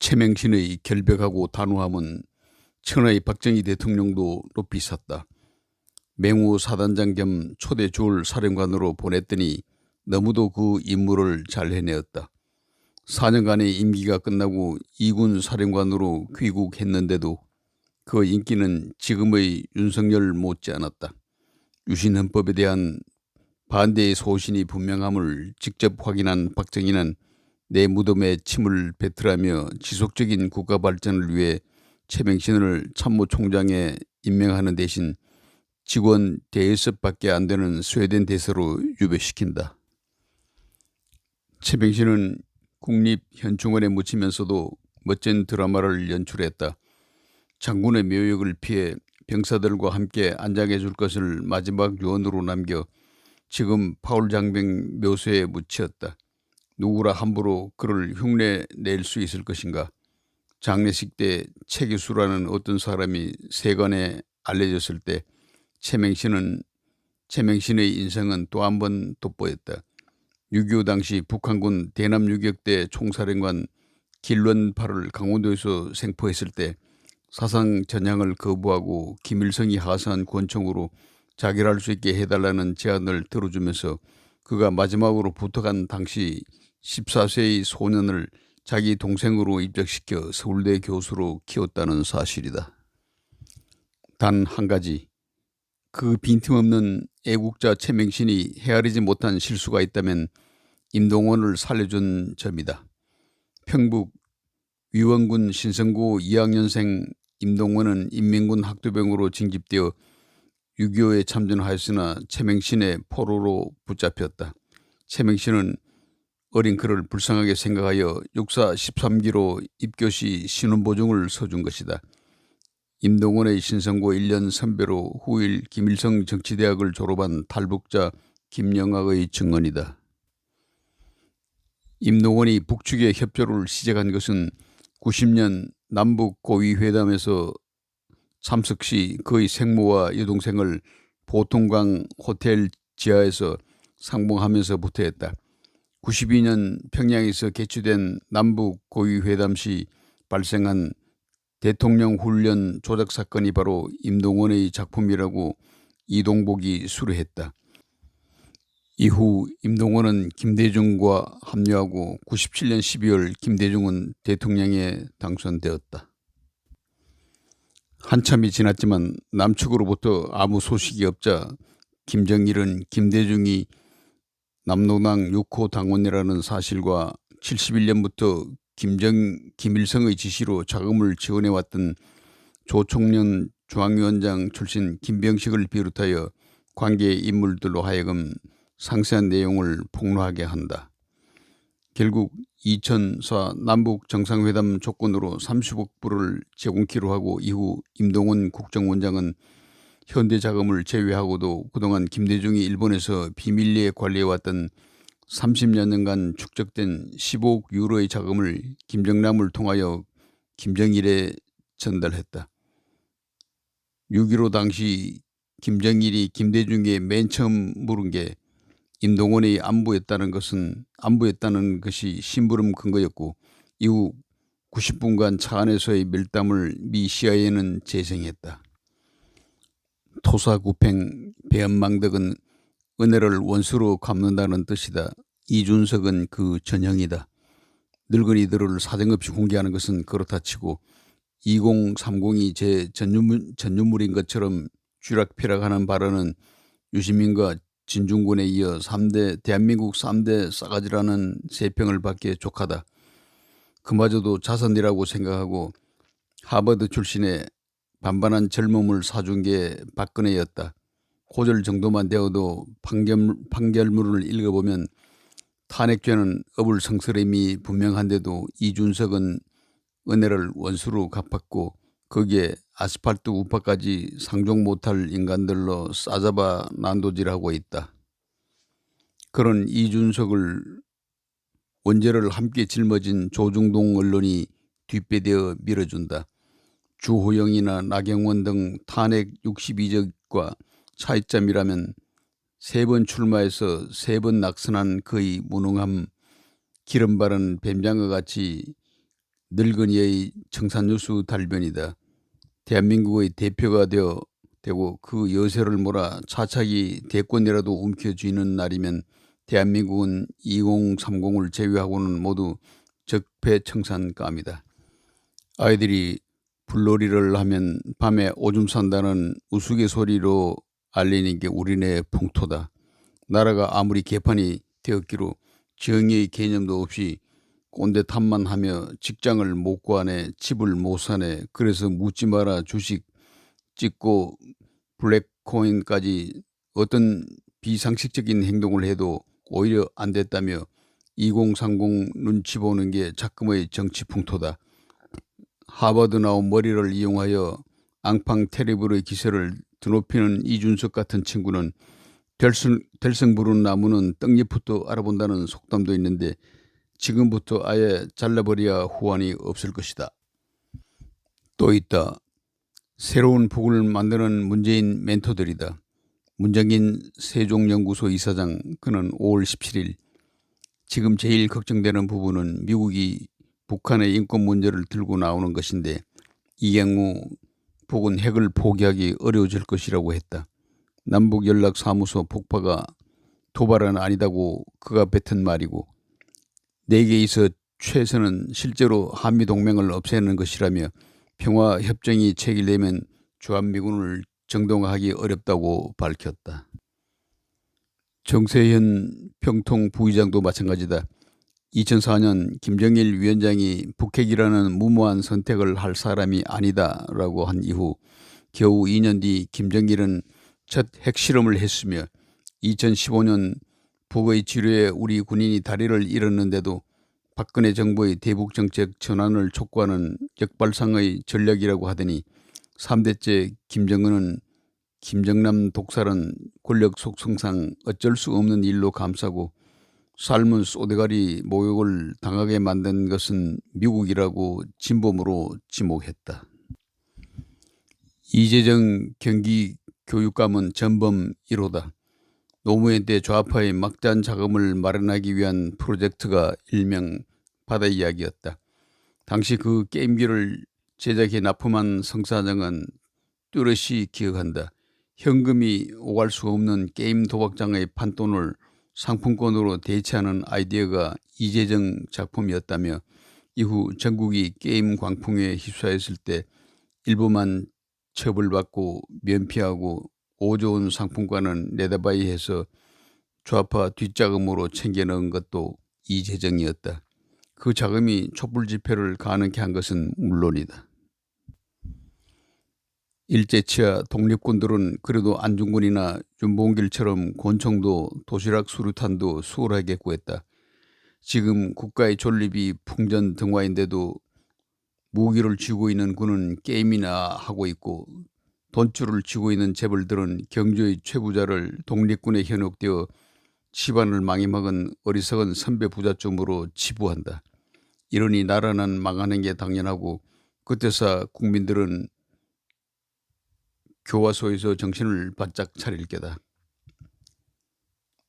최명신의 결백하고 단호함은 천하의 박정희 대통령도 높이 샀다. 맹우 사단장 겸 초대 주울 사령관으로 보냈더니 너무도 그 임무를 잘 해내었다. 4년간의 임기가 끝나고 2군 사령관으로 귀국했는데도 그 인기는 지금의 윤석열 못지않았다. 유신헌법에 대한 반대의 소신이 분명함을 직접 확인한 박정희는 내 무덤에 침을 뱉으라며 지속적인 국가 발전을 위해 최명신을 참모총장에 임명하는 대신 직원 대여섯밖에 안 되는 스웨덴 대사로 유배시킨다. 최명신은 국립현충원에 묻히면서도 멋진 드라마를 연출했다. 장군의 묘역을 피해 병사들과 함께 안장해 줄 것을 마지막 유언으로 남겨 지금 파울 장병 묘소에 묻혔다. 누구라 함부로 그를 흉내 낼 수 있을 것인가. 장례식 때 최 교수라는 어떤 사람이 세간에 알려졌을 때 최명신의 인생은 또 한 번 돋보였다. 6.25 당시 북한군 대남 유격대 총사령관 길원파를 강원도에서 생포했을 때 사상 전향을 거부하고 김일성이 하사한 권총으로 자결할 수 있게 해달라는 제안을 들어주면서 그가 마지막으로 부탁한 당시 14세의 소년을 자기 동생으로 입적시켜 서울대 교수로 키웠다는 사실이다. 단 한 가지, 그 빈틈없는 애국자 최명신이 헤아리지 못한 실수가 있다면 임동원을 살려준 점이다. 평북 위원군 신성고 2학년생 임동원은 인민군 학도병으로 징집되어 6.25에 참전하였으나 최명신의 포로로 붙잡혔다. 최명신은 어린 그를 불쌍하게 생각하여 육사 13기로 입교시 신원보증을 서준 것이다. 임동원의 신성고 1년 선배로 후일 김일성 정치대학을 졸업한 탈북자 김영학의 증언이다. 임동원이 북측의 협조를 시작한 것은 90년 남북고위회담에서 참석 시 그의 생모와 여동생을 보통강 호텔 지하에서 상봉하면서부터였다. 92년 평양에서 개최된 남북고위회담 시 발생한 대통령 훈련 조작 사건이 바로 임동원의 작품이라고 이동복이 수뢰했다. 이후 임동원은 김대중과 합류하고 97년 12월 김대중은 대통령에 당선되었다. 한참이 지났지만 남측으로부터 아무 소식이 없자 김정일은 김대중이 남로당 6호 당원이라는 사실과 71년부터 김일성의 지시로 자금을 지원해왔던 조총련 중앙위원장 출신 김병식을 비롯하여 관계 인물들로 하여금 상세한 내용을 폭로하게 한다. 결국 2004 남북 정상회담 조건으로 30억 불을 제공키로 하고 이후 임동원 국정원장은 현대 자금을 제외하고도 그동안 김대중이 일본에서 비밀리에 관리해왔던 30여 년간 축적된 15억 유로의 자금을 김정남을 통하여 김정일에 전달했다. 6.15 당시 김정일이 김대중에 맨 처음 물은 게 임동원의 안부였다는 것이 심부름 근거였고 이후 90분간 차 안에서의 밀담을 미 CIA는 재생했다. 토사구팽 배은망덕은 은혜를 원수로 갚는다는 뜻이다. 이준석은 그 전형이다. 늙은이들을 사정없이 공개하는 것은 그렇다 치고 2030이 제 전유물인 것처럼 쥐락펴락하는 발언은 유시민과 진중권에 이어 대한민국 3대 싸가지라는 세평을 받기에 족하다. 그마저도 자선이라고 생각하고 하버드 출신의 반반한 젊음을 사준 게 박근혜였다. 고절 정도만 되어도 판결문을 읽어보면 탄핵죄는 어불성설임이 분명한데도 이준석은 은혜를 원수로 갚았고 거기에 아스팔트 우파까지 상종 못할 인간들로 싸잡아 난도질하고 있다. 그런 이준석을 원죄를 함께 짊어진 조중동 언론이 뒷배되어 밀어준다. 주호영이나 나경원 등 탄핵 62적과 차이점이라면 3번 출마해서 3번 낙선한 그의 무능함, 기름 바른 뱀장어 같이 늙은이의 청산유수 달변이다. 대한민국의 대표가 되고 그 여세를 몰아 차차기 대권이라도 움켜쥐는 날이면 대한민국은 2030을 제외하고는 모두 적폐청산감이다. 아이들이 불놀이를 하면 밤에 오줌 싼다는 우스갯소리로 알리는 게 우리네 풍토다. 나라가 아무리 개판이 되었기로 정의의 개념도 없이 꼰대 탓만 하며 직장을 못 구하네, 집을 못 사네. 그래서 묻지 마라 주식 찍고 블랙코인까지 어떤 비상식적인 행동을 해도 오히려 안 됐다며 2030 눈치 보는 게 작금의 정치 풍토다. 하버드 나온 머리를 이용하여 앙팡 테리블의 기세를 드높이는 이준석 같은 친구는 될성 부른 나무는 떡잎부터 알아본다는 속담도 있는데 지금부터 아예 잘라버려야 후환이 없을 것이다. 또 있다. 새로운 북을 만드는 문재인 멘토들이다. 문정인 세종연구소 이사장, 그는 5월 17일 지금 제일 걱정되는 부분은 미국이 북한의 인권 문제를 들고 나오는 것인데 이경우 북은 핵을 포기하기 어려워질 것이라고 했다. 남북연락사무소 폭파가 도발은 아니다고 그가 뱉은 말이고 내게에서 최선은 실제로 한미동맹을 없애는 것이라며 평화협정이 체결되면 주한미군을 정동하기 어렵다고 밝혔다. 정세현 평통 부의장도 마찬가지다. 2004년 김정일 위원장이 북핵이라는 무모한 선택을 할 사람이 아니다라고 한 이후 겨우 2년 뒤 김정일은 첫 핵실험을 했으며 2015년 북의 지뢰에 우리 군인이 다리를 잃었는데도 박근혜 정부의 대북정책 전환을 촉구하는 역발상의 전략이라고 하더니 3대째 김정은은 김정남 독살은 권력 속성상 어쩔 수 없는 일로 감싸고 삶은 쏘대가리 모욕을 당하게 만든 것은 미국이라고 진범으로 지목했다. 이재정 경기교육감은 전범 1호다. 노무현 때 좌파의 막잔 자금을 마련하기 위한 프로젝트가 일명 바다 이야기였다. 당시 그 게임기를 제작해 납품한 성사장은 뚜렷이 기억한다. 현금이 오갈 수 없는 게임 도박장의 판돈을 상품권으로 대체하는 아이디어가 이재정 작품이었다며 이후 전국이 게임 광풍에 휩싸였을 때 일부만 처벌받고 면피하고 5조 원 상품권은 내다봐야 해서 좌파 뒷자금으로 챙겨 넣은 것도 이재정이었다. 그 자금이 촛불 집회를 가능케 한 것은 물론이다. 일제치하 독립군들은 그래도 안중근이나 윤봉길처럼 권총도 도시락 수류탄도 수월하게 구했다. 지금 국가의 존립이 풍전등화인데도 무기를 쥐고 있는 군은 게임이나 하고 있고 돈줄을 쥐고 있는 재벌들은 경제의 최부자를 독립군에 현혹되어 집안을 망해먹은 어리석은 선배 부잣집으로 치부한다. 이러니 나라는 망하는 게 당연하고 그때서 국민들은 교화소에서 정신을 바짝 차릴 게다.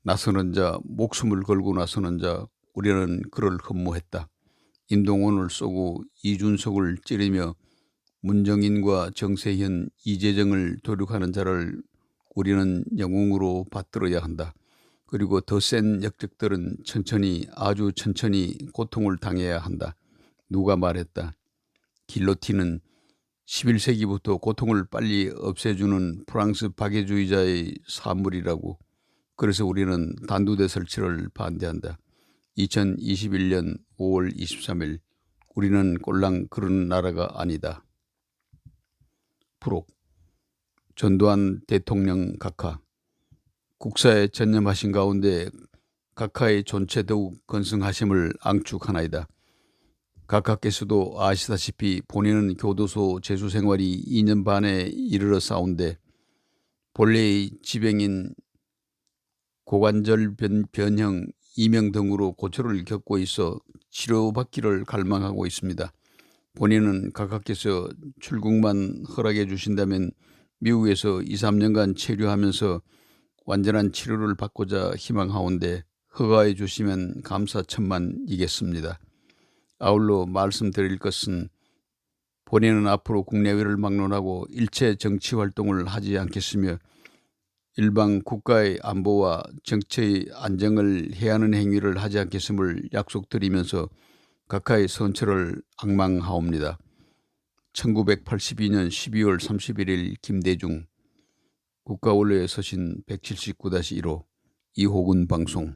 나서는 자, 목숨을 걸고 나서는 자, 우리는 그를 흠모했다. 임동원을 쏘고 이준석을 찌르며 문정인과 정세현, 이재정을 도륙하는 자를 우리는 영웅으로 받들어야 한다. 그리고 더 센 역적들은 천천히, 아주 천천히 고통을 당해야 한다. 누가 말했다. 길로틴은 11세기부터 고통을 빨리 없애주는 프랑스 박애주의자의 사물이라고. 그래서 우리는 단두대 설치를 반대한다. 2021년 5월 23일 우리는 꼴랑 그런 나라가 아니다. 프록 전두환 대통령 각하. 국사에 전념하신 가운데 각하의 존재 더욱 건승하심을 앙축하나이다. 각하께서도 아시다시피 본인은 교도소 재수 생활이 2년 반에 이르러 싸운데 본래의 지병인 고관절 변형, 이명 등으로 고초를 겪고 있어 치료받기를 갈망하고 있습니다. 본인은 각하께서 출국만 허락해 주신다면 미국에서 2, 3년간 체류하면서 완전한 치료를 받고자 희망하온데 허가해 주시면 감사천만이겠습니다. 아울러 말씀드릴 것은 본인은 앞으로 국내외를 막론하고 일체 정치 활동을 하지 않겠으며 일방 국가의 안보와 정치의 안정을 해하는 행위를 하지 않겠음을 약속드리면서 각하의 선처를 악망하옵니다. 1982년 12월 31일 김대중. 국가원로에 서신 179-1호 이호근 방송.